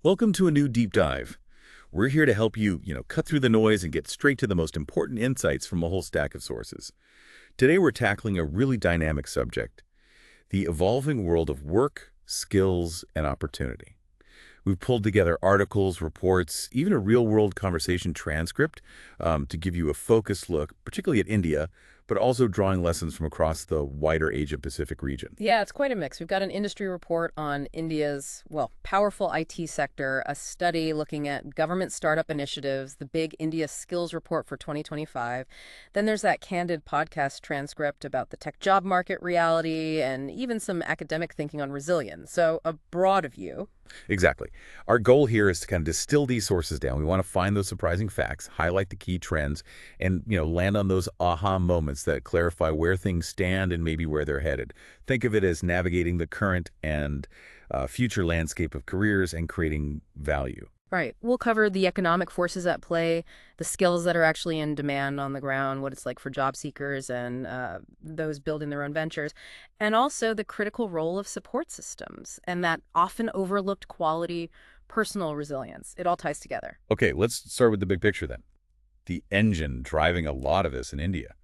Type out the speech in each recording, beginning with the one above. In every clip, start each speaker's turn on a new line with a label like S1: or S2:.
S1: Welcome to a new deep dive. We're here to help you, cut through the noise and get straight to the most important insights from a whole stack of sources. Today we're tackling a really dynamic subject, the evolving world of work, skills, and opportunity. We've pulled together articles, reports, even a real-world conversation transcript to give you a focused look, particularly at India, but also drawing lessons from across the wider Asia-Pacific region.
S2: Yeah, it's quite a mix. We've got an industry report on India's, powerful IT sector, a study looking at government startup initiatives, the big India skills report for 2025. Then there's that candid podcast transcript about the tech job market reality and even some academic thinking on resilience. So a broad view.
S1: Exactly. Our goal here is to kind of distill these sources down. We want to find those surprising facts, highlight the key trends, and land on those aha moments that clarify where things stand and maybe where they're headed. Think of it as navigating the current and future landscape of careers and creating value.
S2: Right. We'll cover the economic forces at play, the skills that are actually in demand on the ground, what it's like for job seekers and those building their own ventures, and also the critical role of support systems and that often overlooked quality, personal resilience. It all ties together.
S1: Okay, let's start with the big picture then. The engine driving a lot of this in India.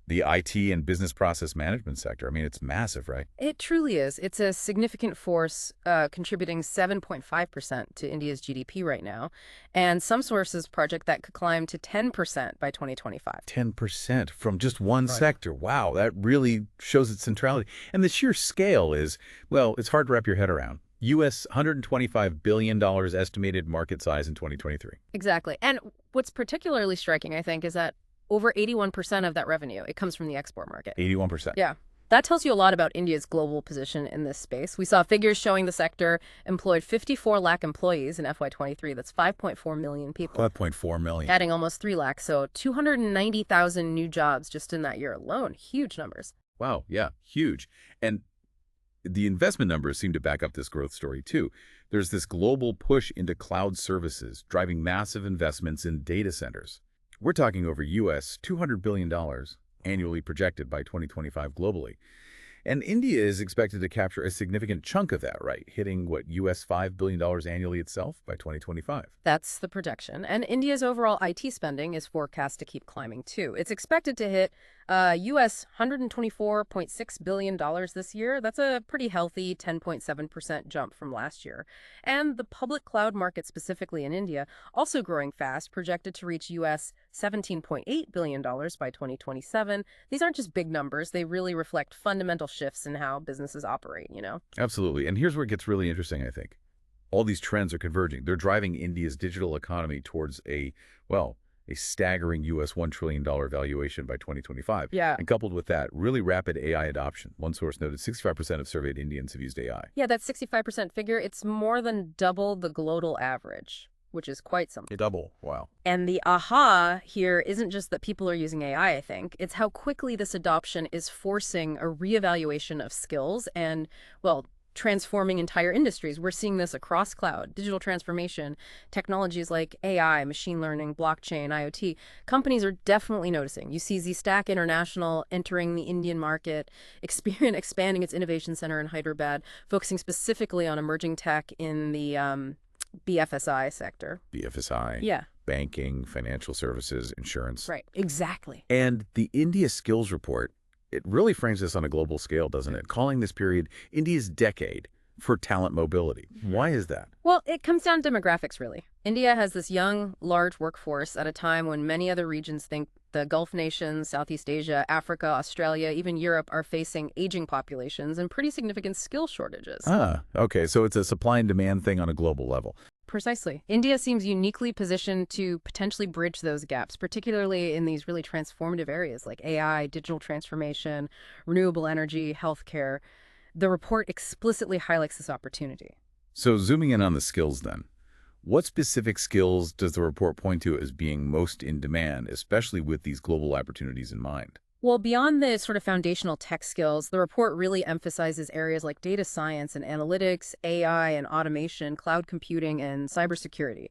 S1: The IT and business process management sector. I mean, it's massive, right?
S2: It truly is. It's a significant force contributing 7.5% to India's GDP right now. And some sources project that could climb to 10% by 2025.
S1: 10% from just one
S2: Right.
S1: sector. Wow, that really shows its centrality. And the sheer scale is, well, it's hard to wrap your head around. U.S. $125 billion estimated market size in 2023.
S2: Exactly. And what's particularly striking, I think, is that over 81% of that revenue, it comes from the export market.
S1: 81%.
S2: Yeah. That tells you a lot about India's global position in this space. We saw figures showing the sector employed 54 lakh employees in FY23. That's 5.4 million people.
S1: 5.4 million.
S2: Adding almost 3 lakhs, so 290,000 new jobs just in that year alone. Huge numbers.
S1: Wow, yeah, huge. And the investment numbers seem to back up this growth story, too. There's this global push into cloud services, driving massive investments in data centers. We're talking over U.S. $200 billion annually projected by 2025 globally. And India is expected to capture a significant chunk of that, right? Hitting, U.S. $5 billion annually itself by 2025.
S2: That's the projection. And India's overall IT spending is forecast to keep climbing, too. It's expected to hit U.S. $124.6 billion this year. That's a pretty healthy 10.7% jump from last year. And the public cloud market, specifically in India, also growing fast, projected to reach U.S. $17.8 billion by 2027. These aren't just big numbers. They really reflect fundamental shifts in how businesses operate,
S1: Absolutely. And here's where it gets really interesting, I think. All these trends are converging. They're driving India's digital economy towards a staggering U.S. $1 trillion valuation by 2025.
S2: Yeah.
S1: And coupled with that, really rapid AI adoption. One source noted 65% of surveyed Indians have used AI.
S2: Yeah, that 65% figure, it's more than double the global average, which is quite something.
S1: Double. Wow.
S2: And the aha here isn't just that people are using AI, I think. It's how quickly this adoption is forcing a reevaluation of skills and, transforming entire industries. We're seeing this across cloud, digital transformation, technologies like AI, machine learning, blockchain, IoT. Companies are definitely noticing. You see Zstack International entering the Indian market, Experian expanding its innovation center in Hyderabad, focusing specifically on emerging tech in the BFSI sector.
S1: BFSI.
S2: Yeah.
S1: Banking, financial services, insurance.
S2: Right. Exactly.
S1: And the India Skills Report, it really frames this on a global scale, doesn't it? Calling this period India's decade for talent mobility. Why is that?
S2: Well, it comes down to demographics, really. India has this young, large workforce at a time when many other regions think the Gulf nations, Southeast Asia, Africa, Australia, even Europe are facing aging populations and pretty significant skill shortages.
S1: Okay. So it's a supply and demand thing on a global level.
S2: Precisely. India seems uniquely positioned to potentially bridge those gaps, particularly in these really transformative areas like AI, digital transformation, renewable energy, healthcare. The report explicitly highlights this opportunity.
S1: So zooming in on the skills then, what specific skills does the report point to as being most in demand, especially with these global opportunities in mind?
S2: Well, beyond the sort of foundational tech skills, the report really emphasizes areas like data science and analytics, AI and automation, cloud computing, and cybersecurity.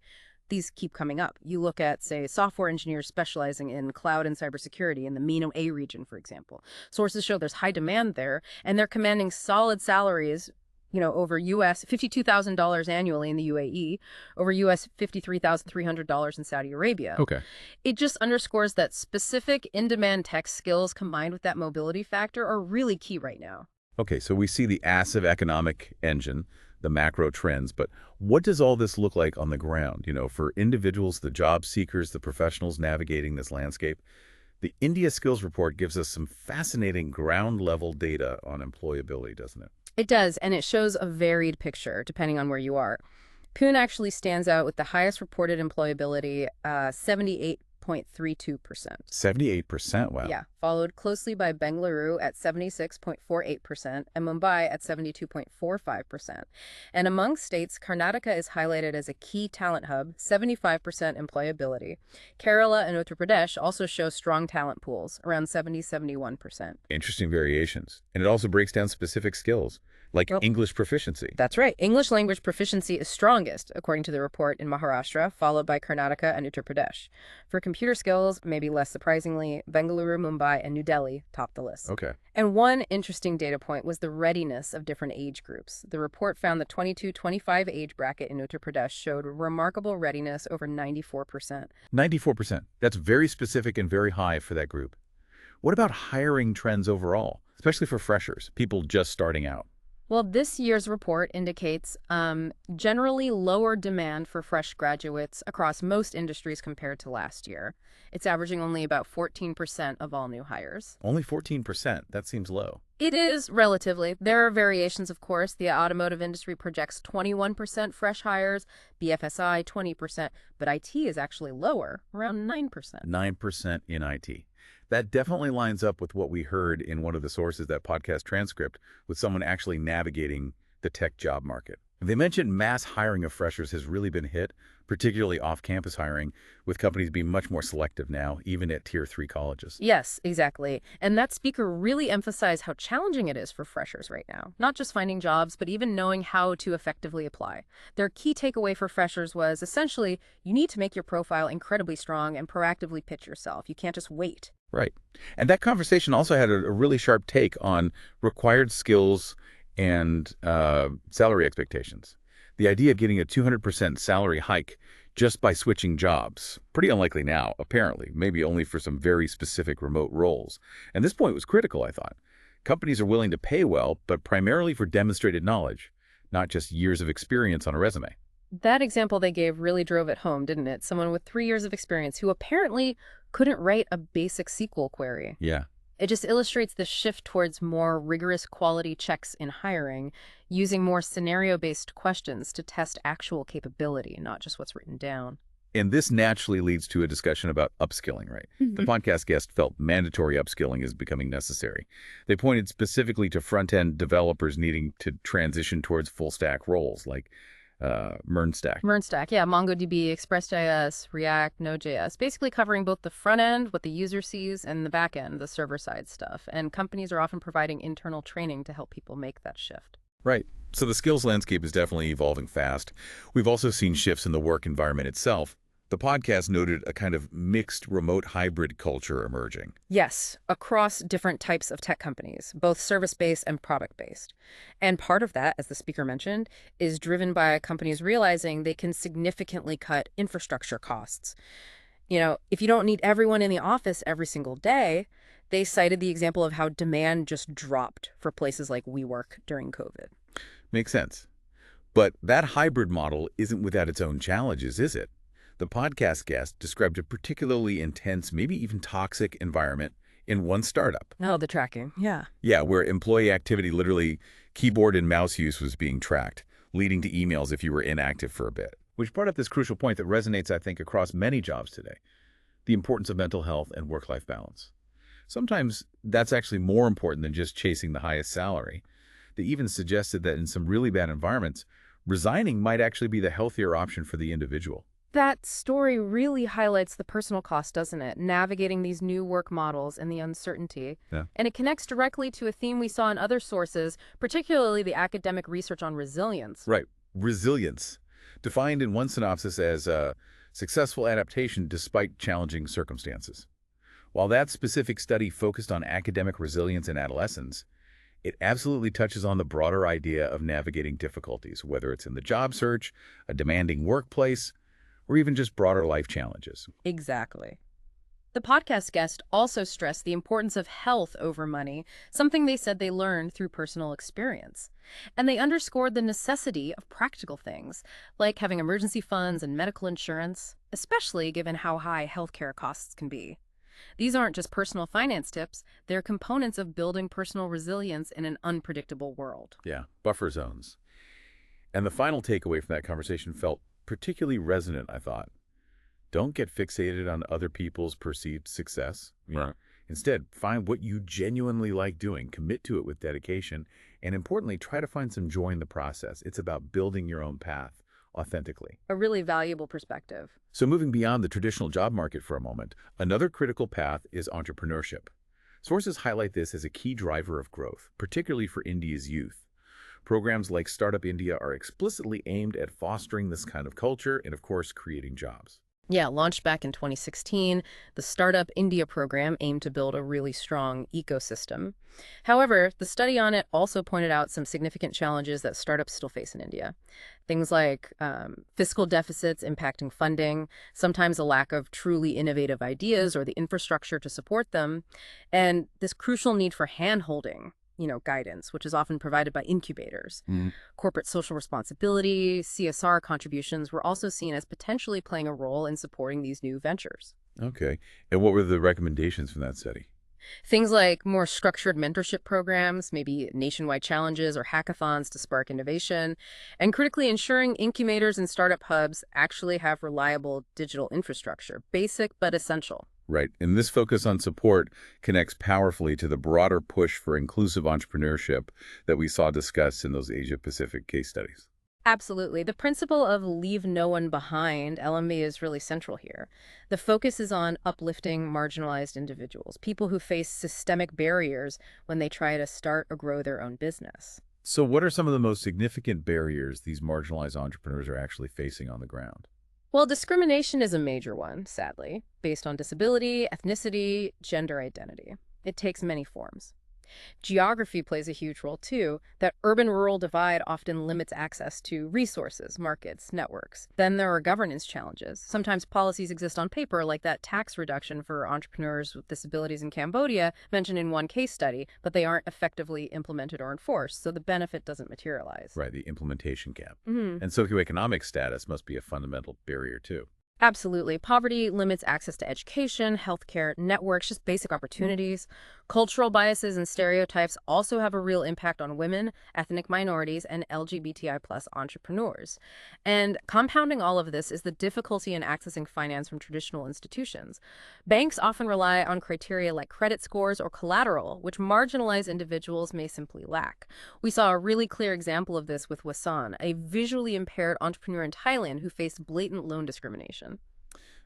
S2: These keep coming up. You look at, say, software engineers specializing in cloud and cybersecurity in the MENA region, for example. Sources show there's high demand there, and they're commanding solid salaries over US $52,000 annually in the UAE, over US $53,300 in Saudi Arabia.
S1: Okay.
S2: It just underscores that specific in-demand tech skills combined with that mobility factor are really key right now.
S1: Okay, so we see the massive economic engine, the macro trends, but what does all this look like on the ground? For individuals, the job seekers, the professionals navigating this landscape. The India Skills Report gives us some fascinating ground-level data on employability, doesn't it?
S2: It does, and it shows a varied picture depending on where you are. Pune actually stands out with the highest reported employability, 78.32%.
S1: 78%, wow.
S2: Yeah, followed closely by Bengaluru at 76.48% and Mumbai at 72.45%. And among states, Karnataka is highlighted as a key talent hub, 75% employability. Kerala and Uttar Pradesh also show strong talent pools, around 71%.
S1: Interesting variations. And it also breaks down specific skills, like English proficiency.
S2: That's right. English language proficiency is strongest, according to the report, in Maharashtra, followed by Karnataka and Uttar Pradesh. For computer skills, maybe less surprisingly, Bengaluru, Mumbai, and New Delhi top the list.
S1: Okay.
S2: And one interesting data point was the readiness of different age groups. The report found the 22-25 age bracket in Uttar Pradesh showed remarkable readiness over 94%.
S1: 94%. That's very specific and very high for that group. What about hiring trends overall, especially for freshers, people just starting out?
S2: Well, this year's report indicates generally lower demand for fresh graduates across most industries compared to last year. It's averaging only about 14% of all new hires.
S1: Only 14%. That seems low.
S2: It is relatively. There are variations, of course. The automotive industry projects 21% fresh hires, BFSI 20%, but IT is actually lower, around 9%.
S1: 9% in IT. That definitely lines up with what we heard in one of the sources, that podcast transcript, with someone actually navigating the tech job market. They mentioned mass hiring of freshers has really been hit, particularly off-campus hiring, with companies being much more selective now, even at Tier 3 colleges.
S2: Yes, exactly. And that speaker really emphasized how challenging it is for freshers right now. Not just finding jobs, but even knowing how to effectively apply. Their key takeaway for freshers was essentially, you need to make your profile incredibly strong and proactively pitch yourself. You can't just wait.
S1: Right. And that conversation also had a really sharp take on required skills and salary expectations. The idea of getting a 200% salary hike just by switching jobs, pretty unlikely now, apparently, maybe only for some very specific remote roles. And this point was critical, I thought. Companies are willing to pay well, but primarily for demonstrated knowledge, not just years of experience on a resume.
S2: That example they gave really drove it home, didn't it? Someone with 3 years of experience who apparently couldn't write a basic SQL query.
S1: Yeah.
S2: It just illustrates the shift towards more rigorous quality checks in hiring, using more scenario-based questions to test actual capability, not just what's written down.
S1: And this naturally leads to a discussion about upskilling, right? The podcast guest felt mandatory upskilling is becoming necessary. They pointed specifically to front-end developers needing to transition towards full-stack roles like MERN-stack.
S2: MERN-stack, yeah, MongoDB, Express.js, React, Node.js, basically covering both the front end, what the user sees, and the back end, the server-side stuff. And companies are often providing internal training to help people make that shift.
S1: Right. So the skills landscape is definitely evolving fast. We've also seen shifts in the work environment itself. The podcast noted a kind of mixed remote hybrid culture emerging.
S2: Yes, across different types of tech companies, both service-based and product-based. And part of that, as the speaker mentioned, is driven by companies realizing they can significantly cut infrastructure costs. If you don't need everyone in the office every single day, they cited the example of how demand just dropped for places like WeWork during COVID.
S1: Makes sense. But that hybrid model isn't without its own challenges, is it? The podcast guest described a particularly intense, maybe even toxic environment in one startup.
S2: Oh, the tracking. Yeah.
S1: Yeah, where employee activity, literally keyboard and mouse use, was being tracked, leading to emails if you were inactive for a bit. Which brought up this crucial point that resonates, I think, across many jobs today: the importance of mental health and work-life balance. Sometimes that's actually more important than just chasing the highest salary. They even suggested that in some really bad environments, resigning might actually be the healthier option for the individual.
S2: That story really highlights the personal cost, doesn't it? Navigating these new work models and the uncertainty.
S1: Yeah.
S2: And it connects directly to a theme we saw in other sources, particularly the academic research on resilience.
S1: Right. Resilience, defined in one synopsis as successful adaptation despite challenging circumstances. While that specific study focused on academic resilience in adolescents, It absolutely touches on the broader idea of navigating difficulties, whether it's in the job search, a demanding workplace, or even just broader life challenges.
S2: Exactly. The podcast guest also stressed the importance of health over money, something they said they learned through personal experience. And they underscored the necessity of practical things, like having emergency funds and medical insurance, especially given how high healthcare costs can be. These aren't just personal finance tips, they're components of building personal resilience in an unpredictable world.
S1: Yeah, buffer zones. And the final takeaway from that conversation felt particularly resonant, I thought. Don't get fixated on other people's perceived success.
S3: Right.
S1: Instead, find what you genuinely like doing, commit to it with dedication, and importantly, try to find some joy in the process. It's about building your own path authentically.
S2: A really valuable perspective.
S1: So moving beyond the traditional job market for a moment, another critical path is entrepreneurship. Sources highlight this as a key driver of growth, particularly for India's youth. Programs like Startup India are explicitly aimed at fostering this kind of culture and, of course, creating jobs.
S2: Yeah, launched back in 2016, the Startup India program aimed to build a really strong ecosystem. However, the study on it also pointed out some significant challenges that startups still face in India. Things like fiscal deficits impacting funding, sometimes a lack of truly innovative ideas or the infrastructure to support them, and this crucial need for hand-holding, guidance, which is often provided by incubators. Corporate social responsibility, CSR contributions were also seen as potentially playing a role in supporting these new ventures.
S1: Okay. And what were the recommendations from that study?
S2: Things like more structured mentorship programs, maybe nationwide challenges or hackathons to spark innovation, and critically ensuring incubators and startup hubs actually have reliable digital infrastructure, basic but essential.
S1: Right. And this focus on support connects powerfully to the broader push for inclusive entrepreneurship that we saw discussed in those Asia-Pacific case studies.
S2: Absolutely. The principle of leave no one behind, LMB, is really central here. The focus is on uplifting marginalized individuals, people who face systemic barriers when they try to start or grow their own business.
S1: So what are some of the most significant barriers these marginalized entrepreneurs are actually facing on the ground?
S2: Well, discrimination is a major one, sadly, based on disability, ethnicity, gender identity. It takes many forms. Geography plays a huge role, too. That urban-rural divide often limits access to resources, markets, networks. Then there are governance challenges. Sometimes policies exist on paper, like that tax reduction for entrepreneurs with disabilities in Cambodia, mentioned in one case study, but they aren't effectively implemented or enforced, so the benefit doesn't materialize.
S1: Right, the implementation gap. And socioeconomic status must be a fundamental barrier, too.
S2: Absolutely. Poverty limits access to education, healthcare, networks, just basic opportunities. Cultural biases and stereotypes also have a real impact on women, ethnic minorities, and LGBTI+ entrepreneurs. And compounding all of this is the difficulty in accessing finance from traditional institutions. Banks often rely on criteria like credit scores or collateral, which marginalized individuals may simply lack. We saw a really clear example of this with Wasan, a visually impaired entrepreneur in Thailand who faced blatant loan discrimination.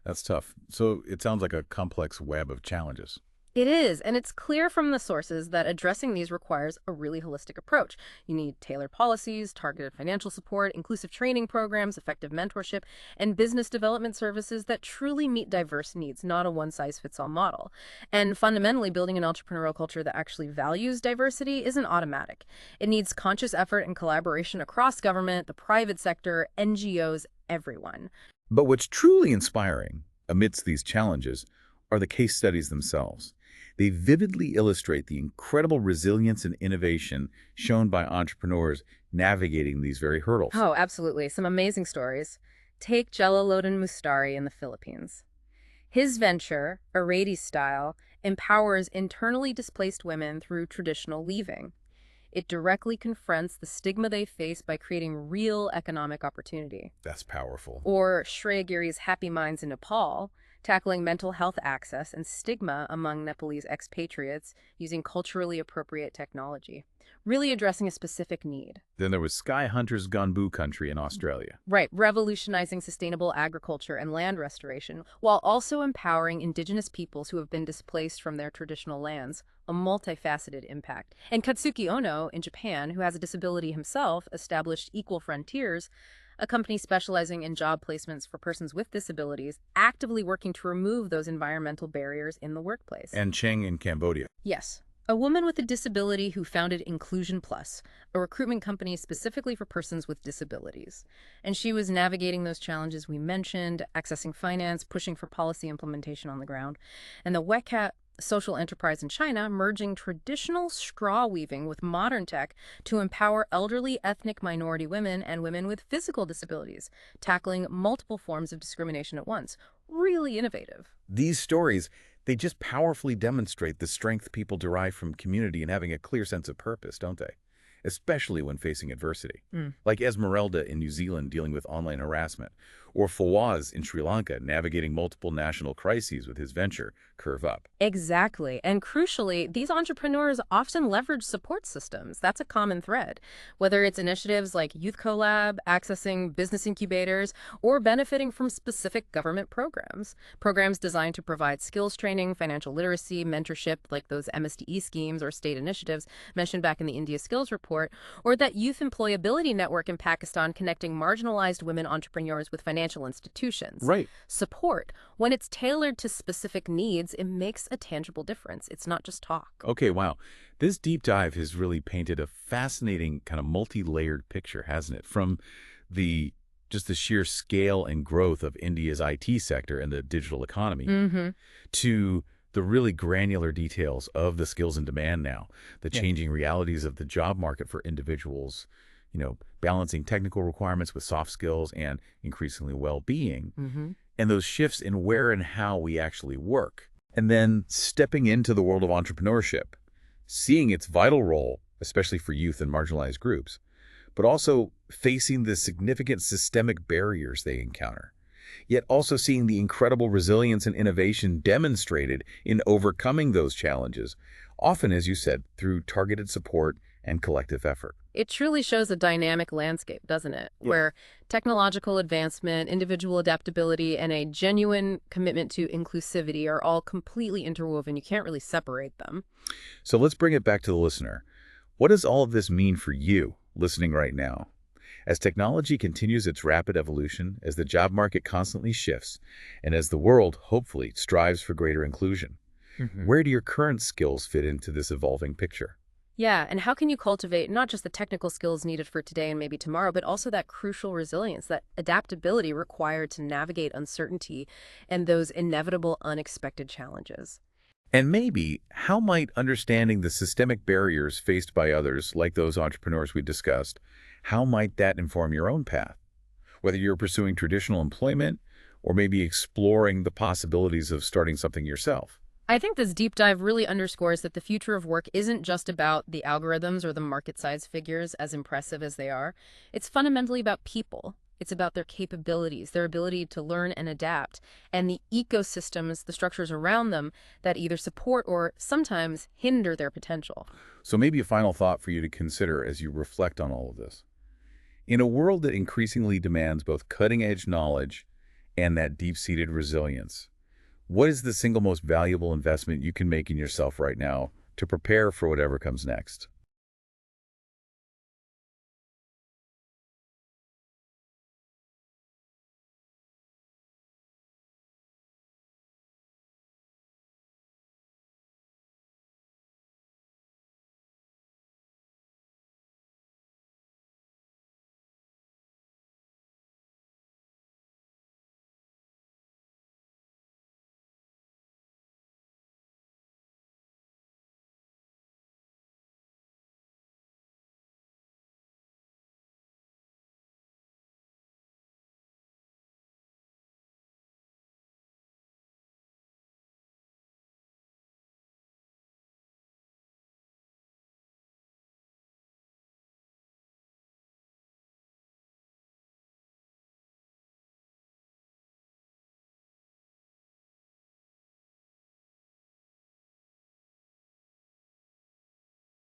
S1: That's tough. So it sounds like a complex web of challenges.
S2: It is, and it's clear from the sources that addressing these requires a really holistic approach. You need tailored policies, targeted financial support, inclusive training programs, effective mentorship, and business development services that truly meet diverse needs, not a one-size-fits-all model. And fundamentally, building an entrepreneurial culture that actually values diversity isn't automatic. It needs conscious effort and collaboration across government, the private sector, NGOs, everyone.
S1: But what's truly inspiring amidst these challenges are the case studies themselves. They vividly illustrate the incredible resilience and innovation shown by entrepreneurs navigating these very hurdles.
S2: Oh, absolutely. Some amazing stories. Take Jalaluddin Mustari in the Philippines. His venture, Arady Style, empowers internally displaced women through traditional weaving. It directly confronts the stigma they face by creating real economic opportunity.
S1: That's powerful.
S2: Or Shreya Giri's Happy Minds in Nepal, tackling mental health access and stigma among Nepalese expatriates using culturally appropriate technology, really addressing a specific need.
S1: Then there was Sky Hunter's Gunbu Country in Australia.
S2: Right, revolutionizing sustainable agriculture and land restoration, while also empowering indigenous peoples who have been displaced from their traditional lands, a multifaceted impact. And Katsuki Ono in Japan, who has a disability himself, established Equal Frontiers, a company specializing in job placements for persons with disabilities, actively working to remove those environmental barriers in the workplace.
S1: And Cheng in Cambodia.
S2: Yes. A woman with a disability who founded Inclusion Plus, a recruitment company specifically for persons with disabilities. And she was navigating those challenges we mentioned, accessing finance, pushing for policy implementation on the ground. And the WECAT social enterprise in China merging traditional straw weaving with modern tech to empower elderly ethnic minority women and women with physical disabilities, tackling multiple forms of discrimination at once. Really innovative.
S1: These stories, they just powerfully demonstrate the strength people derive from community and having a clear sense of purpose, don't they? Especially when facing adversity. Like Esmeralda in New Zealand dealing with online harassment, or Fawaz in Sri Lanka navigating multiple national crises with his venture, Curve Up.
S2: Exactly. And crucially, these entrepreneurs often leverage support systems. That's a common thread. Whether it's initiatives like Youth Collab, accessing business incubators, or benefiting from specific government programs. Programs designed to provide skills training, financial literacy, mentorship, like those MSDE schemes or state initiatives mentioned back in the India Skills Report, or that youth employability network in Pakistan connecting marginalized women entrepreneurs with financial institutions.
S1: Right.
S2: Support, when it's tailored to specific needs, it makes a tangible difference. It's not just talk.
S1: Okay, wow. This deep dive has really painted a fascinating kind of multi-layered picture, hasn't it? From the just the sheer scale and growth of India's IT sector and the digital economy to the really granular details of the skills in demand now, the changing realities of the job market for individuals, balancing technical requirements with soft skills and increasingly well-being, and those shifts in where and how we actually work. And then stepping into the world of entrepreneurship, seeing its vital role, especially for youth and marginalized groups, but also facing the significant systemic barriers they encounter, yet also seeing the incredible resilience and innovation demonstrated in overcoming those challenges, often, as you said, through targeted support and collective effort.
S2: It truly shows a dynamic landscape, doesn't it? Where technological advancement, individual adaptability, and a genuine commitment to inclusivity are all completely interwoven. You can't really separate them.
S1: So let's bring it back to the listener. What does all of this mean for you listening right now? As technology continues its rapid evolution, as the job market constantly shifts, and as the world, hopefully, strives for greater inclusion, where do your current skills fit into this evolving picture?
S2: Yeah, and how can you cultivate not just the technical skills needed for today and maybe tomorrow, but also that crucial resilience, that adaptability required to navigate uncertainty and those inevitable unexpected challenges?
S1: And maybe, how might understanding the systemic barriers faced by others, like those entrepreneurs we discussed, how might that inform your own path? Whether you're pursuing traditional employment or maybe exploring the possibilities of starting something yourself.
S2: I think this deep dive really underscores that the future of work isn't just about the algorithms or the market size figures, as impressive as they are. It's fundamentally about people. It's about their capabilities, their ability to learn and adapt, and the ecosystems, the structures around them that either support or sometimes hinder their potential.
S1: So maybe a final thought for you to consider as you reflect on all of this. In a world that increasingly demands both cutting-edge knowledge and that deep-seated resilience, what is the single most valuable investment you can make in yourself right now to prepare for whatever comes next?